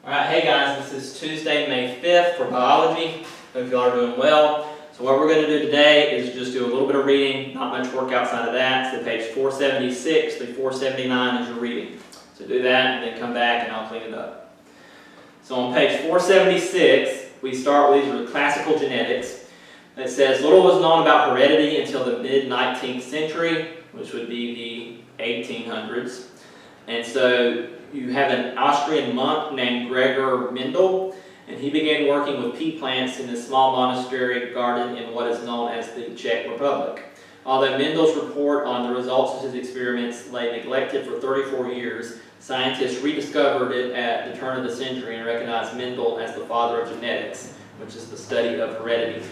Alright, hey guys, this is Tuesday, May 5th for biology. Hope you all are doing well. So what we're going to do today is just do a little bit of reading, not much work outside of that. So page 476 through 479 is your reading. So do that and then come back and I'll clean it up. So on page 476, we start with these classical genetics. It says, little was known about heredity until the mid-19th century, which would be the 1800s. And so you have an Austrian monk named Gregor Mendel, and he began working with pea plants in a small monastery garden in what is known as the Czech Republic. Although Mendel's report on the results of his experiments lay neglected for 34 years, scientists rediscovered it at the turn of the century and recognized Mendel as the father of genetics, which is the study of heredity.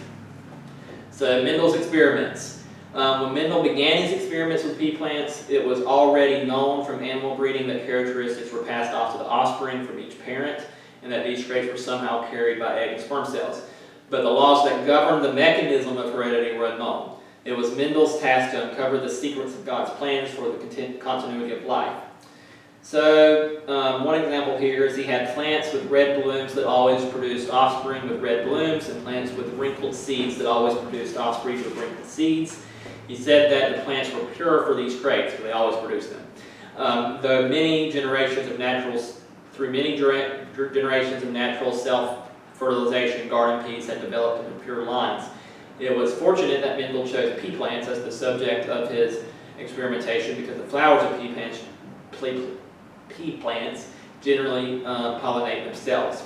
So Mendel's experiments. When Mendel began his experiments with pea plants, it was already known from animal breeding that characteristics were passed off to the offspring from each parent, and that these traits were somehow carried by egg and sperm cells. But the laws that govern the mechanism of heredity were unknown. It was Mendel's task to uncover the secrets of God's plans for the continuity of life. So, one example here is he had plants with red blooms that always produced offspring with red blooms, and plants with wrinkled seeds that always produced offspring with wrinkled seeds. He said that the plants were pure for these traits, but they always produced them. Through many generations of natural self-fertilization, garden peas had developed into pure lines. It was fortunate that Mendel chose pea plants as the subject of his experimentation because the flowers of pea plants generally pollinate themselves.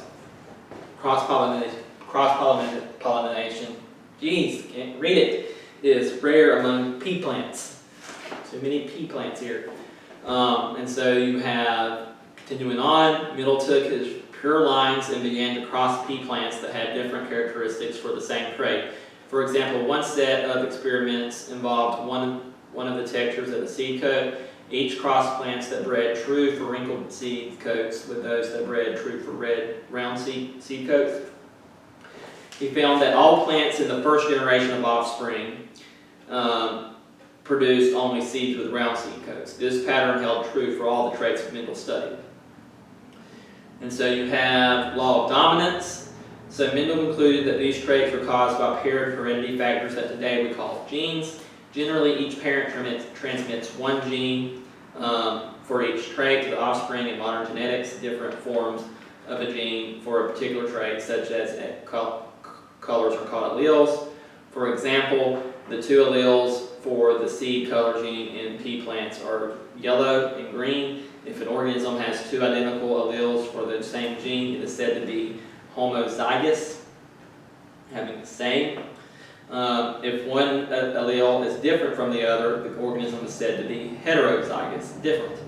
Cross-pollination, geez, can't read it, is rare among pea plants. So many pea plants here. And so you have, continuing on, Mendel took his pure lines and began to cross pea plants that had different characteristics for the same trait. For example, one set of experiments involved one of the textures of the seed coat. Each crossed plants that bred true for wrinkled seed coats with those that bred true for red round seed coats. He found that all plants in the first generation of offspring produced only seeds with round seed coats. This pattern held true for all the traits Mendel studied. And so you have law of dominance. So Mendel concluded that these traits were caused by paired heredity factors that today we call genes. Generally, each parent transmits one gene for each trait to the offspring. In modern genetics, different forms of a gene for a particular trait, such as colors are called alleles. For example, the two alleles for the seed color gene in pea plants are yellow and green. If an organism has two identical alleles for the same gene, it is said to be homozygous, having the same. If one allele is different from the other, the organism is said to be heterozygous, different.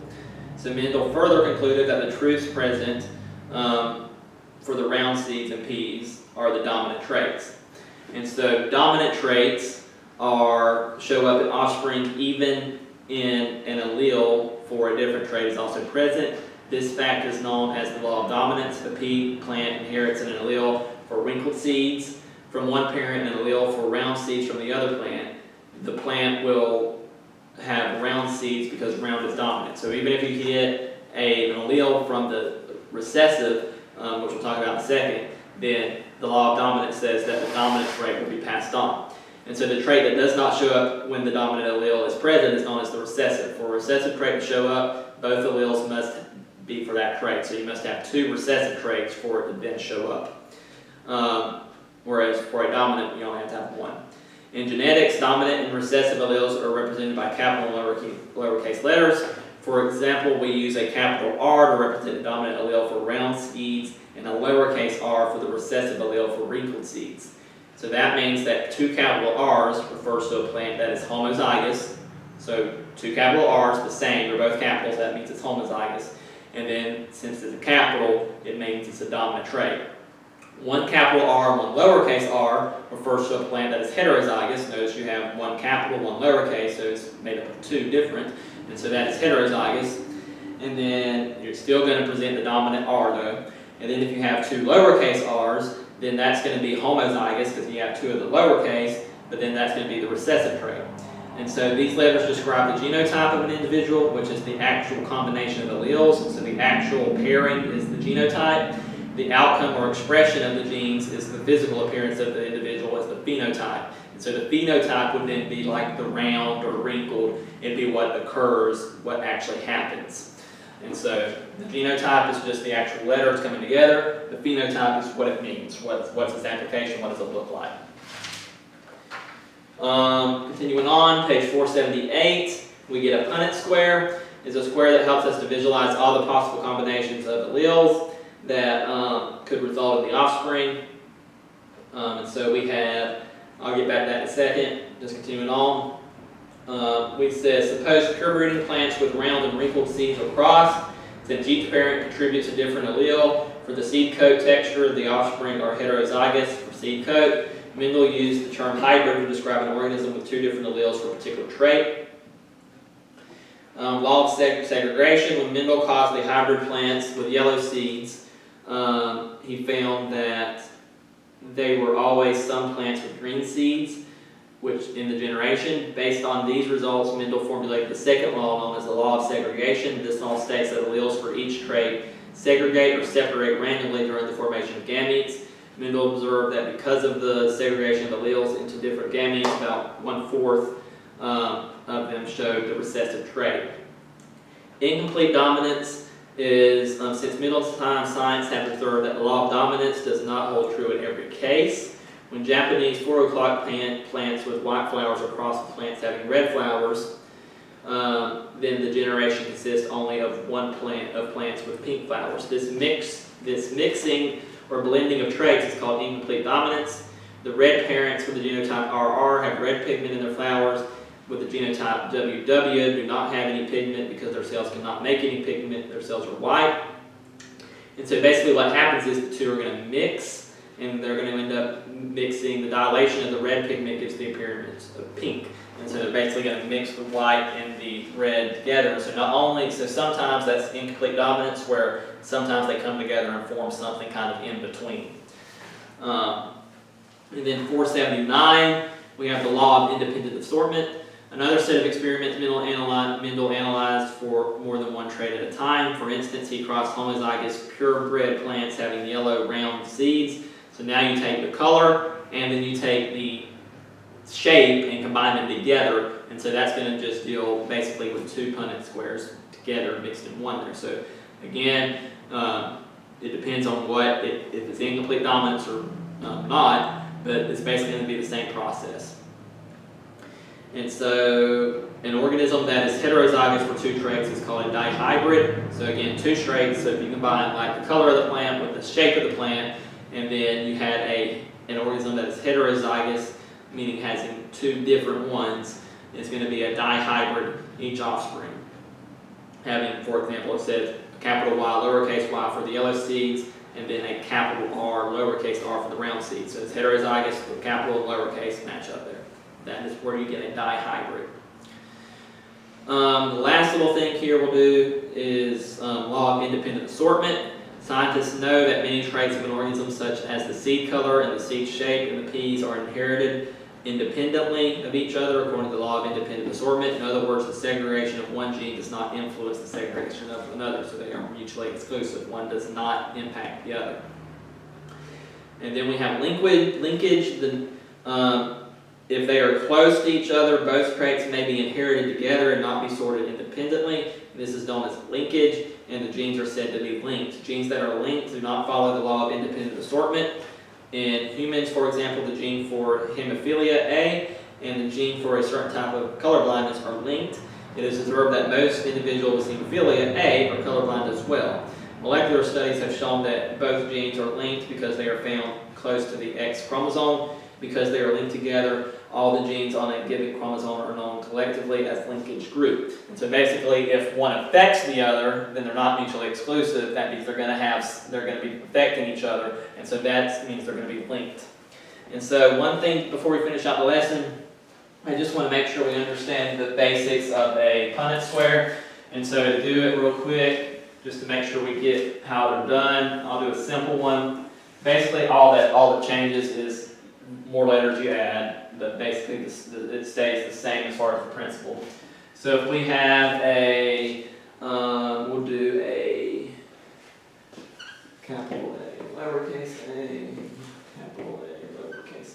So Mendel further concluded that the truths present for the round seeds in peas are the dominant traits. And so dominant traits show up in offspring even in an allele for a different trait is also present. This fact is known as the law of dominance. The pea plant inherits an allele for wrinkled seeds from one parent and an allele for round seeds from the other plant. The plant will have round seeds because round is dominant. So even if you get an allele from the recessive, which we'll talk about in a second, then the law of dominance says that the dominant trait will be passed on. And so the trait that does not show up when the dominant allele is present is known as the recessive. For a recessive trait to show up, both alleles must be for that trait. So you must have two recessive traits for it to then show up. Whereas for a dominant, you only have to have one. In genetics, dominant and recessive alleles are represented by capital and lowercase letters. For example, we use a capital R to represent the dominant allele for round seeds and a lowercase r for the recessive allele for wrinkled seeds. So that means that two capital R's refers to a plant that is homozygous. So two capital R's, the same, they're both capitals, that means it's homozygous. And then since it's a capital, it means it's a dominant trait. One capital R and one lowercase r refers to a plant that is heterozygous. Notice you have one capital, one lowercase, so it's made up of two different. And so that is heterozygous. And then you're still going to present the dominant R though. And then if you have two lowercase r's, then that's going to be homozygous because you have two of the lowercase, but then that's going to be the recessive trait. And so these letters describe the genotype of an individual, which is the actual combination of alleles. So the actual pairing is the genotype. The outcome or expression of the genes is the physical appearance of the individual as the phenotype. And so the phenotype would then be like the round or wrinkled. It'd be what occurs, what actually happens. And so the genotype is just the actual letters coming together. The phenotype is what it means. What's its application? What does it look like? Continuing on, page 478, we get a Punnett square. It's a square that helps us to visualize all the possible combinations of alleles that could result in the offspring. And so we have, I'll get back to that in a second, just continuing on. We said, suppose pure breeding plants with round and wrinkled seeds are crossed, since each parent contributes a different allele. For the seed coat texture, the offspring are heterozygous for seed coat. Mendel used the term hybrid to describe an organism with two different alleles for a particular trait. Law of segregation, when Mendel caused the hybrid plants with yellow seeds, he found that they were always some plants with green seeds, which in the generation. Based on these results, Mendel formulated the second law known as the law of segregation. This law states that alleles for each trait segregate or separate randomly during the formation of gametes. Mendel observed that because of the segregation of alleles into different gametes, about 1/4 of them showed the recessive trait. Incomplete dominance is, since Mendel's time, science have observed that the law of dominance does not hold true in every case. When Japanese 4 o'clock plants with white flowers are crossed with plants having red flowers, then the generation consists only of one plant of plants with pink flowers. This mixing or blending of traits is called incomplete dominance. The red parents for the genotype RR have red pigment in their flowers, with the genotype WW do not have any pigment because their cells cannot make any pigment, their cells are white. And so basically what happens is the two are going to mix, and they're going to end up mixing. The dilation of the red pigment gives the appearance of pink. And so they're basically going to mix the white and the red together. So sometimes that's incomplete dominance, where sometimes they come together and form something kind of in between. And then 479, we have the law of independent assortment. Another set of experiments Mendel analyzed for more than one trait at a time. For instance, he crossed homozygous purebred plants having yellow round seeds. So now you take the color and then you take the shape and combine them together. And so that's going to just deal basically with two Punnett squares together mixed in one there. So again, it depends on if it's incomplete dominance or not, but it's basically going to be the same process. And so an organism that is heterozygous for two traits is called a dihybrid. So again, two traits. So if you combine like the color of the plant with the shape of the plant, and then you had an organism that is heterozygous, meaning has two different ones, it's going to be a dihybrid, each offspring. Having, for example, it says a capital Y, lowercase y for the yellow seeds, and then a capital R, lowercase r for the round seeds. So it's heterozygous, the capital and lowercase match up there. That is where you get a dihybrid. The last little thing here we'll do is law of independent assortment. Scientists know that many traits of an organism, such as the seed color and the seed shape and the peas, are inherited independently of each other according to the law of independent assortment. In other words, the segregation of one gene does not influence the segregation of another, so they are mutually exclusive. One does not impact the other. And then we have linkage. If they are close to each other, both traits may be inherited together and not be sorted independently. This is known as linkage, and the genes are said to be linked. Genes that are linked do not follow the law of independent assortment. In humans, for example, the gene for hemophilia A and the gene for a certain type of color blindness are linked. It is observed that most individuals with hemophilia A are colorblind as well. Molecular studies have shown that both genes are linked because they are found close to the X chromosome. Because they are linked together, all the genes on a given chromosome are known collectively as linkage group. And so basically, if one affects the other, then they're not mutually exclusive. That means they're going to be affecting each other, and so that means they're going to be linked. And so one thing before we finish out the lesson, I just want to make sure we understand the basics of a Punnett square. And so to do it real quick, just to make sure we get how they're done, I'll do a simple one. Basically, all that changes is more letters you add, but basically it stays the same as far as the principle. So if we have we'll do a capital A. lowercase a, capital A, lowercase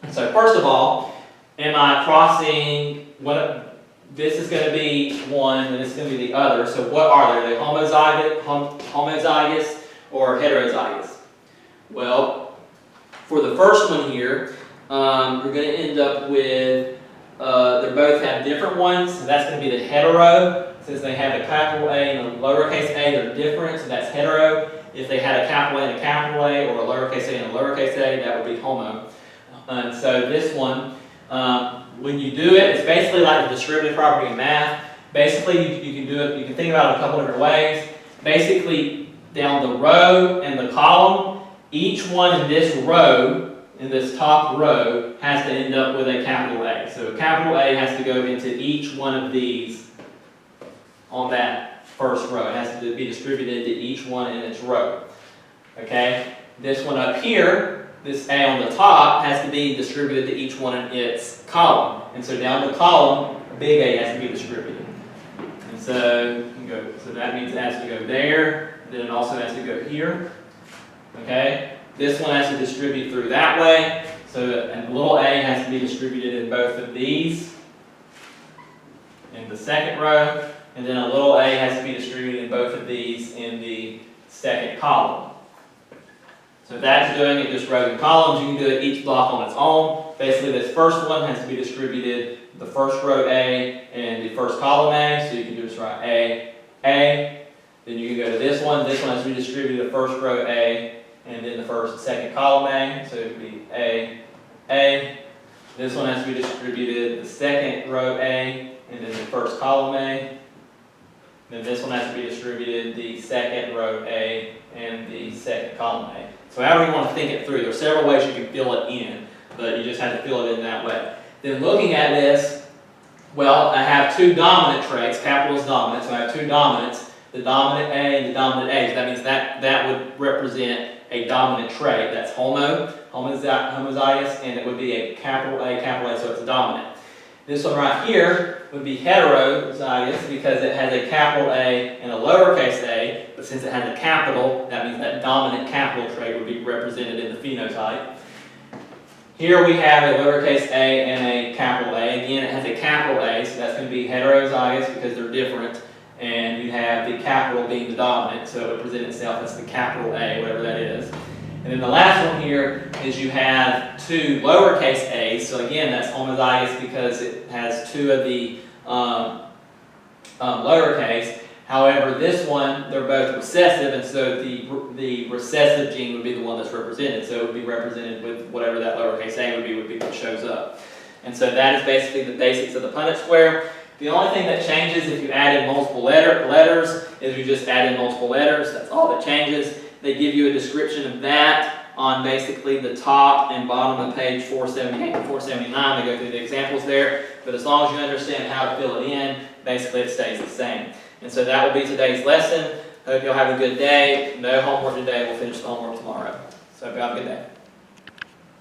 a. So first of all, am I crossing what? This is going to be one, and this is going to be the other. So what are they? Are they homozygous or heterozygous? Well, for the first one here, you're going to end up with, they both have different ones. So that's going to be the hetero. Since they have a capital A and a lowercase a, they're different, so that's hetero. If they had a capital A and a capital A, or a lowercase a and a lowercase a, that would be homo. And so this one, when you do it, it's basically like the distributive property in math. Basically, you can do it, you can think about it a couple different ways. Basically, down the row and the column, each one in this row, in this top row, has to end up with a capital A. So a capital A has to go into each one of these on that first row. It has to be distributed to each one in its row. Okay? This one up here, this A on the top, has to be distributed to each one in its column. And so down the column, a big A has to be distributed. And so, so that means it has to go there, and then it also has to go here. Okay? This one has to distribute through that way. So a little a has to be distributed in both of these in the second row. And then a little a has to be distributed in both of these in the second column. So if that's doing it just rows and columns, you can do it each block on its own. Basically, this first one has to be distributed the first row A and the first column A. So you can just write A, A. Then you can go to this one. This one has to be distributed the first row A and then the second column A. So it would be A, A. This one has to be distributed the second row A and then the first column A. Then this one has to be distributed the second row A and the second column A. So however you want to think it through, there are several ways you can fill it in, but you just have to fill it in that way. Then looking at this, well, I have two dominant traits. Capital is dominant, so I have two dominants, the dominant A and the dominant A. So that means that would represent a dominant trait. That's homozygous, and it would be a capital A, so it's a dominant. This one right here would be heterozygous because it has a capital A and a lowercase a, but since it has a capital, that means that dominant capital trait would be represented in the phenotype. Here we have a lowercase a and a capital A. Again, it has a capital A, so that's going to be heterozygous because they're different. And you have the capital being the dominant, so it would present itself as the capital A, whatever that is. And then the last one here is you have two lowercase a's. So again, that's homozygous because it has two of the lowercase. However, this one, they're both recessive, and so the recessive gene would be the one that's represented. So it would be represented with whatever that lowercase a would be what shows up. And so that is basically the basics of the Punnett square. The only thing that changes if you add in multiple letters is you just add in multiple letters. That's all that changes. They give you a description of that on basically the top and bottom of page 478 and 479. They go through the examples there. But as long as you understand how to fill it in, basically it stays the same. And so that will be today's lesson. Hope you'll have a good day. No homework today. We'll finish the homework tomorrow. So have a good day.